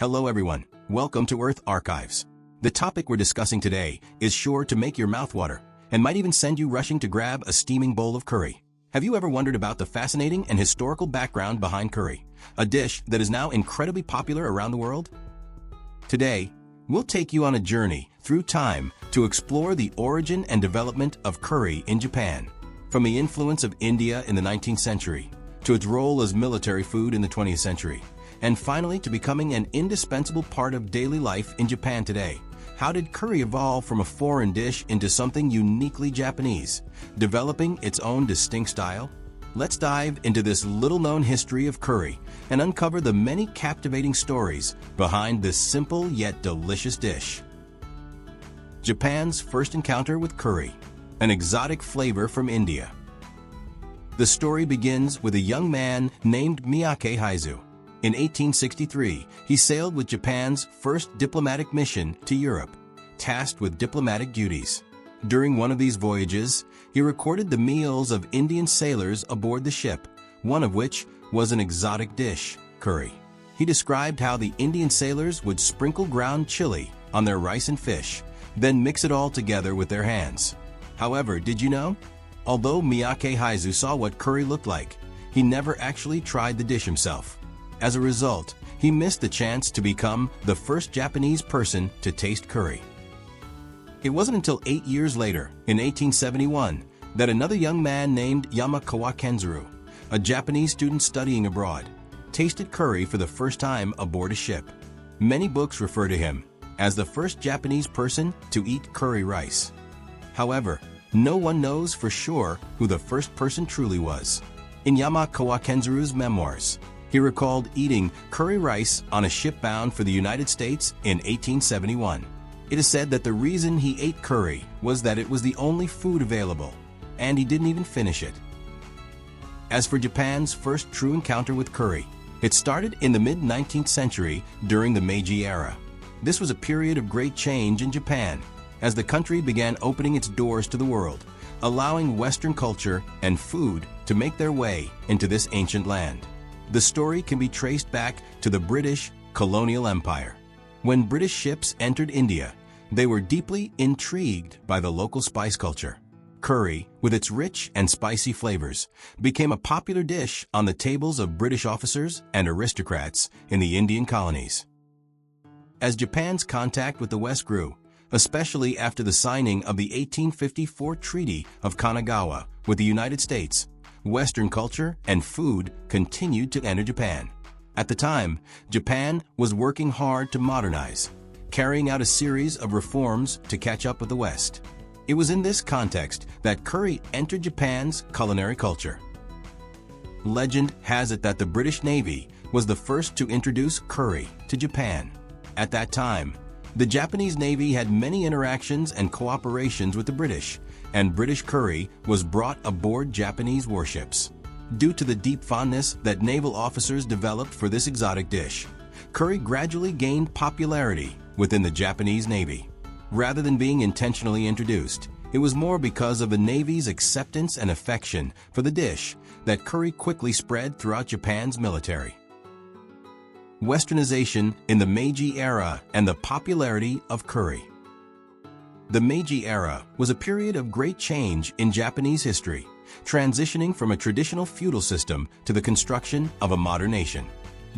Hello everyone, welcome to Earth Archives. The topic we're discussing today is sure to make your mouth water and might even send you rushing to grab a steaming bowl of curry. Have you ever wondered about the fascinating and historical background behind curry, a dish that is now incredibly popular around the world? Today, we'll take you on a journey through time to explore the origin and development of curry in Japan, from the influence of India in the 19th century to its role as military food in the 20th century, and finally to becoming an indispensable part of daily life in Japan today. How did curry evolve from a foreign dish into something uniquely Japanese, developing its own distinct style? Let's dive into this little-known history of curry and uncover the many captivating stories behind this simple yet delicious dish. Japan's first encounter with curry, an exotic flavor from India. The story begins with a young man named Miyake Haizu. In 1863, he sailed with Japan's first diplomatic mission to Europe, tasked with diplomatic duties. During one of these voyages, he recorded the meals of Indian sailors aboard the ship, one of which was an exotic dish, curry. He described how the Indian sailors would sprinkle ground chili on their rice and fish, then mix it all together with their hands. However, did you know? Although Miyake Haizu saw what curry looked like, he never actually tried the dish himself. As a result, he missed the chance to become the first Japanese person to taste curry. It wasn't until 8 years later, in 1871, that another young man named Yamakawa Kenzuru, a Japanese student studying abroad, tasted curry for the first time aboard a ship. Many books refer to him as the first Japanese person to eat curry rice. However, no one knows for sure who the first person truly was. In Yamakawa Kenzuru's memoirs, he recalled eating curry rice on a ship bound for the United States in 1871. It is said that the reason he ate curry was that it was the only food available, and he didn't even finish it. As for Japan's first true encounter with curry, it started in the mid-19th century during the Meiji era. This was a period of great change in Japan, as the country began opening its doors to the world, allowing Western culture and food to make their way into this ancient land. The story can be traced back to the British colonial empire. When British ships entered India, they were deeply intrigued by the local spice culture. Curry, with its rich and spicy flavors, became a popular dish on the tables of British officers and aristocrats in the Indian colonies. As Japan's contact with the West grew, especially after the signing of the 1854 Treaty of Kanagawa with the United States, Western culture and food continued to enter Japan. At the time, Japan was working hard to modernize, carrying out a series of reforms to catch up with the West. It was in this context that curry entered Japan's culinary culture. Legend has it that the British Navy was the first to introduce curry to Japan. At that time, the Japanese Navy had many interactions and cooperations with the British, and British curry was brought aboard Japanese warships. Due to the deep fondness that naval officers developed for this exotic dish, curry gradually gained popularity within the Japanese Navy. Rather than being intentionally introduced, it was more because of the Navy's acceptance and affection for the dish that curry quickly spread throughout Japan's military. Westernization in the Meiji era and the popularity of curry. The Meiji era was a period of great change in Japanese history, transitioning from a traditional feudal system to the construction of a modern nation.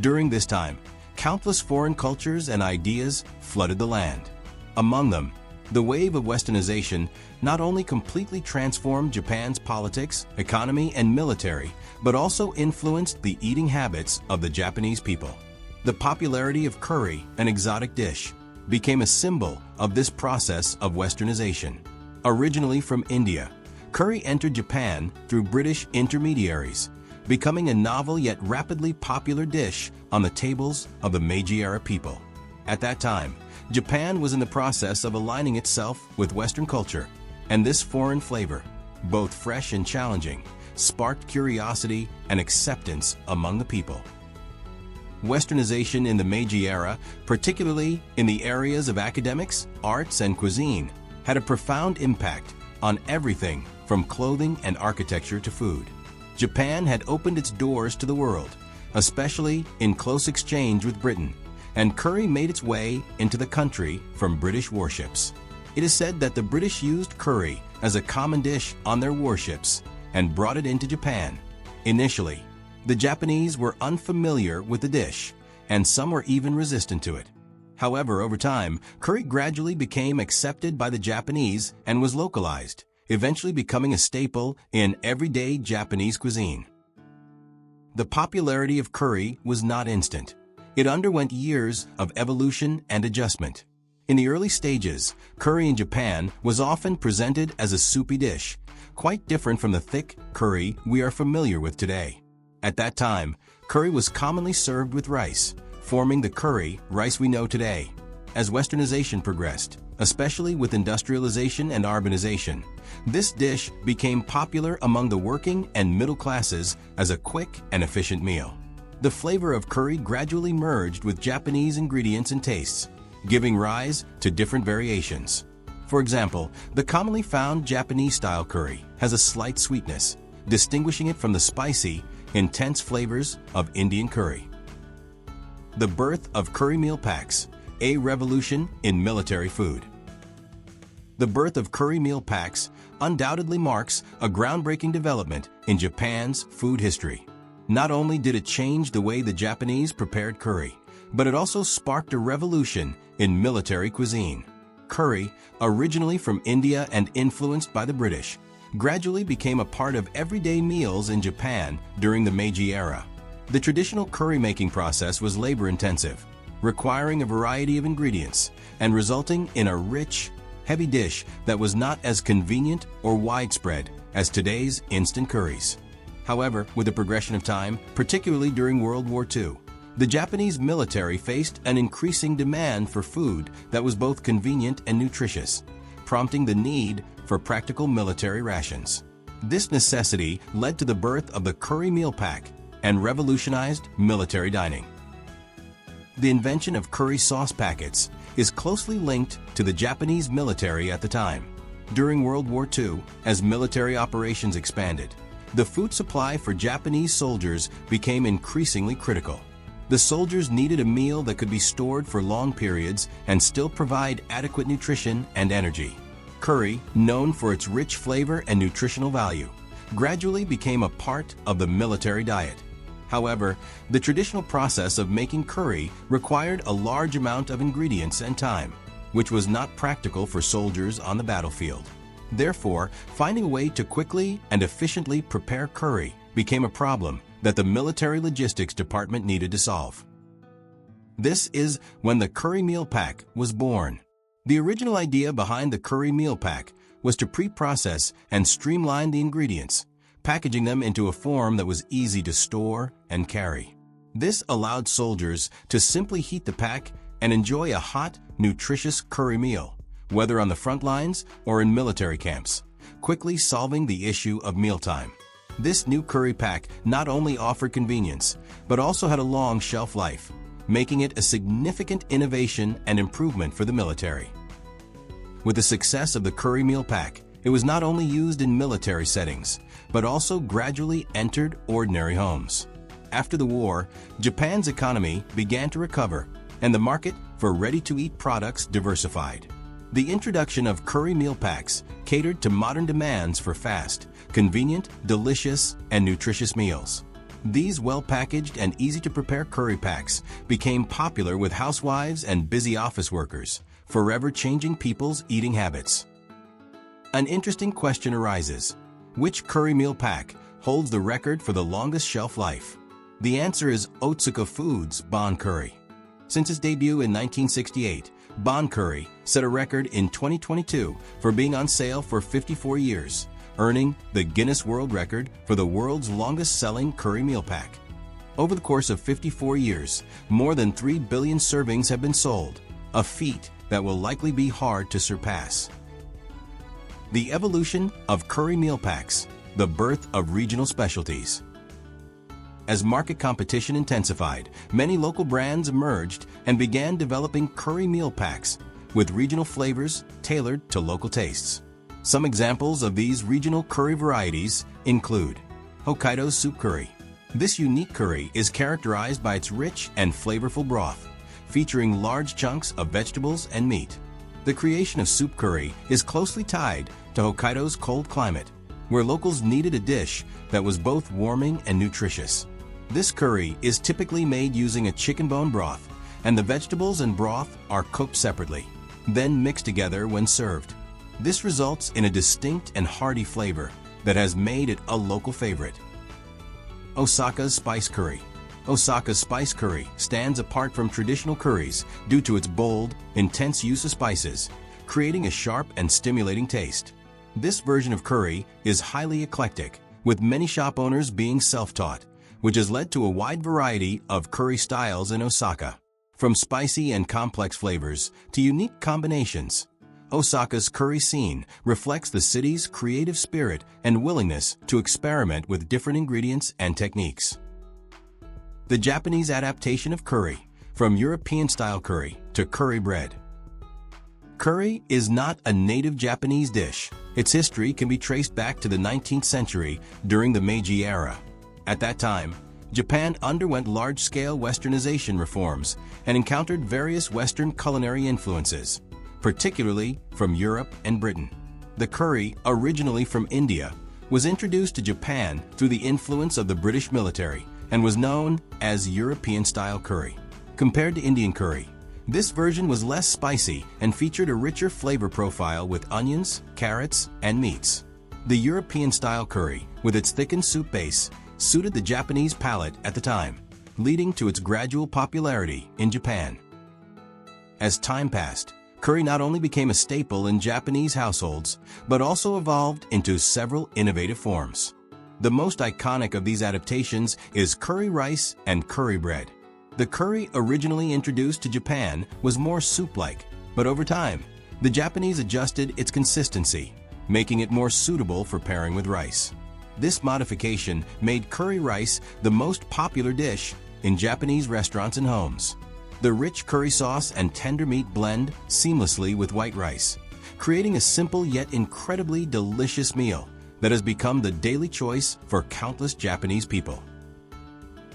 During this time, countless foreign cultures and ideas flooded the land. Among them, the wave of Westernization not only completely transformed Japan's politics, economy, and military, but also influenced the eating habits of the Japanese people. The popularity of curry, an exotic dish, became a symbol of this process of Westernization. Originally from India, curry entered Japan through British intermediaries, becoming a novel yet rapidly popular dish on the tables of the Meiji-era people. At that time, Japan was in the process of aligning itself with Western culture, and this foreign flavor, both fresh and challenging, sparked curiosity and acceptance among the people. Westernization in the Meiji era, particularly in the areas of academics, arts, and cuisine, had a profound impact on everything from clothing and architecture to food. Japan had opened its doors to the world, especially in close exchange with Britain, and curry made its way into the country from British warships. It is said that the British used curry as a common dish on their warships and brought it into Japan. Initially, the Japanese were unfamiliar with the dish, and some were even resistant to it. However, over time, curry gradually became accepted by the Japanese and was localized, eventually becoming a staple in everyday Japanese cuisine. The popularity of curry was not instant. It underwent years of evolution and adjustment. In the early stages, curry in Japan was often presented as a soupy dish, quite different from the thick curry we are familiar with today. At that time, curry was commonly served with rice, forming the curry rice we know today. As Westernization progressed, especially with industrialization and urbanization, this dish became popular among the working and middle classes as a quick and efficient meal. The flavor of curry gradually merged with Japanese ingredients and tastes, giving rise to different variations. For example, the commonly found Japanese-style curry has a slight sweetness, distinguishing it from the spicy, intense flavors of Indian curry. The birth of curry meal packs, a revolution in military food. The birth of curry meal packs undoubtedly marks a groundbreaking development in Japan's food history. Not only did it change the way the Japanese prepared curry, but it also sparked a revolution in military cuisine. Curry, originally from India and influenced by the British, gradually became a part of everyday meals in Japan during the Meiji era. The traditional curry-making process was labor-intensive, requiring a variety of ingredients and resulting in a rich, heavy dish that was not as convenient or widespread as today's instant curries. However, with the progression of time, particularly during World War II, the Japanese military faced an increasing demand for food that was both convenient and nutritious, prompting the need for practical military rations. This necessity led to the birth of the curry meal pack and revolutionized military dining. The invention of curry sauce packets is closely linked to the Japanese military at the time. During World War II, as military operations expanded, the food supply for Japanese soldiers became increasingly critical. The soldiers needed a meal that could be stored for long periods and still provide adequate nutrition and energy. Curry, known for its rich flavor and nutritional value, gradually became a part of the military diet. However, the traditional process of making curry required a large amount of ingredients and time, which was not practical for soldiers on the battlefield. Therefore, finding a way to quickly and efficiently prepare curry became a problem that the military logistics department needed to solve. This is when the curry meal pack was born. The original idea behind the curry meal pack was to pre-process and streamline the ingredients, packaging them into a form that was easy to store and carry. This allowed soldiers to simply heat the pack and enjoy a hot, nutritious curry meal, whether on the front lines or in military camps, quickly solving the issue of mealtime. This new curry pack not only offered convenience, but also had a long shelf life, making it a significant innovation and improvement for the military. With the success of the curry meal pack, it was not only used in military settings, but also gradually entered ordinary homes. After the war, Japan's economy began to recover, and the market for ready-to-eat products diversified. The introduction of curry meal packs catered to modern demands for fast, convenient, delicious, and nutritious meals. These well-packaged and easy-to-prepare curry packs became popular with housewives and busy office workers, forever changing people's eating habits. An interesting question arises. Which curry meal pack holds the record for the longest shelf life? The answer is Otsuka Foods' Bon Curry. Since its debut in 1968, Bon Curry set a record in 2022 for being on sale for 54 years, earning the Guinness World Record for the world's longest-selling curry meal pack. Over the course of 54 years, more than 3 billion servings have been sold, a feat that will likely be hard to surpass. The evolution of curry meal packs, the birth of regional specialties. As market competition intensified, many local brands emerged and began developing curry meal packs with regional flavors tailored to local tastes. Some examples of these regional curry varieties include Hokkaido soup curry. This unique curry is characterized by its rich and flavorful broth, featuring large chunks of vegetables and meat. The creation of soup curry is closely tied to Hokkaido's cold climate, where locals needed a dish that was both warming and nutritious. This curry is typically made using a chicken bone broth, and the vegetables and broth are cooked separately, then mixed together when served. This results in a distinct and hearty flavor that has made it a local favorite. Osaka's spice curry. Osaka's spice curry stands apart from traditional curries due to its bold, intense use of spices, creating a sharp and stimulating taste. This version of curry is highly eclectic, with many shop owners being self-taught, which has led to a wide variety of curry styles in Osaka. From spicy and complex flavors to unique combinations, Osaka's curry scene reflects the city's creative spirit and willingness to experiment with different ingredients and techniques. The Japanese adaptation of curry, from European-style curry to curry bread. Curry is not a native Japanese dish. Its history can be traced back to the 19th century during the Meiji era. At that time, Japan underwent large-scale Westernization reforms and encountered various Western culinary influences, particularly from Europe and Britain. The curry, originally from India, was introduced to Japan through the influence of the British military and was known as European-style curry. Compared to Indian curry, this version was less spicy and featured a richer flavor profile with onions, carrots, and meats. The European-style curry, with its thickened soup base, suited the Japanese palate at the time, leading to its gradual popularity in Japan. As time passed, curry not only became a staple in Japanese households, but also evolved into several innovative forms. The most iconic of these adaptations is curry rice and curry bread. The curry originally introduced to Japan was more soup-like, but over time, the Japanese adjusted its consistency, making it more suitable for pairing with rice. This modification made curry rice the most popular dish in Japanese restaurants and homes. The rich curry sauce and tender meat blend seamlessly with white rice, creating a simple yet incredibly delicious meal that has become the daily choice for countless Japanese people.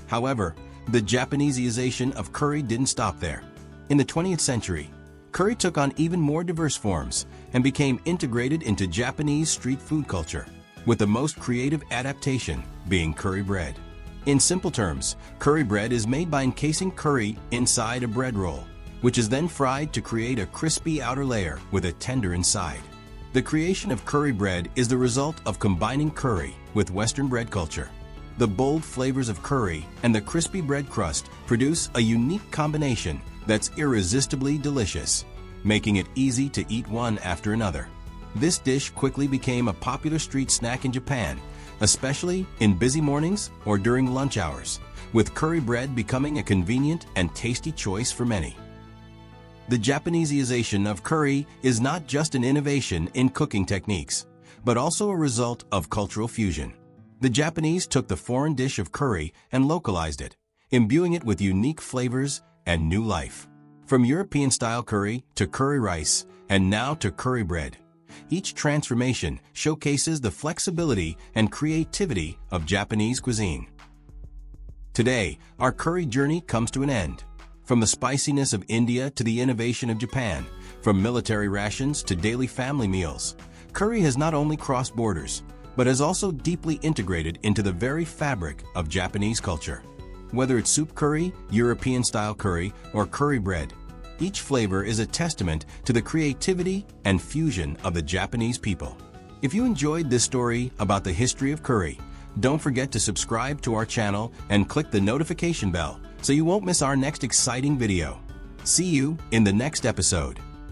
However, the Japaneseization of curry didn't stop there. In the 20th century, curry took on even more diverse forms and became integrated into Japanese street food culture, with the most creative adaptation being curry bread. In simple terms, curry bread is made by encasing curry inside a bread roll, which is then fried to create a crispy outer layer with a tender inside. The creation of curry bread is the result of combining curry with Western bread culture. The bold flavors of curry and the crispy bread crust produce a unique combination that's irresistibly delicious, making it easy to eat one after another. This dish quickly became a popular street snack in Japan, especially in busy mornings or during lunch hours, with curry bread becoming a convenient and tasty choice for many. The Japaneseization of curry is not just an innovation in cooking techniques, but also a result of cultural fusion. The Japanese took the foreign dish of curry and localized it, imbuing it with unique flavors and new life. From European-style curry to curry rice, and now to curry bread, each transformation showcases the flexibility and creativity of Japanese cuisine. Today, our curry journey comes to an end. From the spiciness of India to the innovation of Japan, from military rations to daily family meals, curry has not only crossed borders, but has also deeply integrated into the very fabric of Japanese culture. Whether it's soup curry, European-style curry, or curry bread, each flavor is a testament to the creativity and fusion of the Japanese people. If you enjoyed this story about the history of curry, don't forget to subscribe to our channel and click the notification bell so you won't miss our next exciting video. See you in the next episode.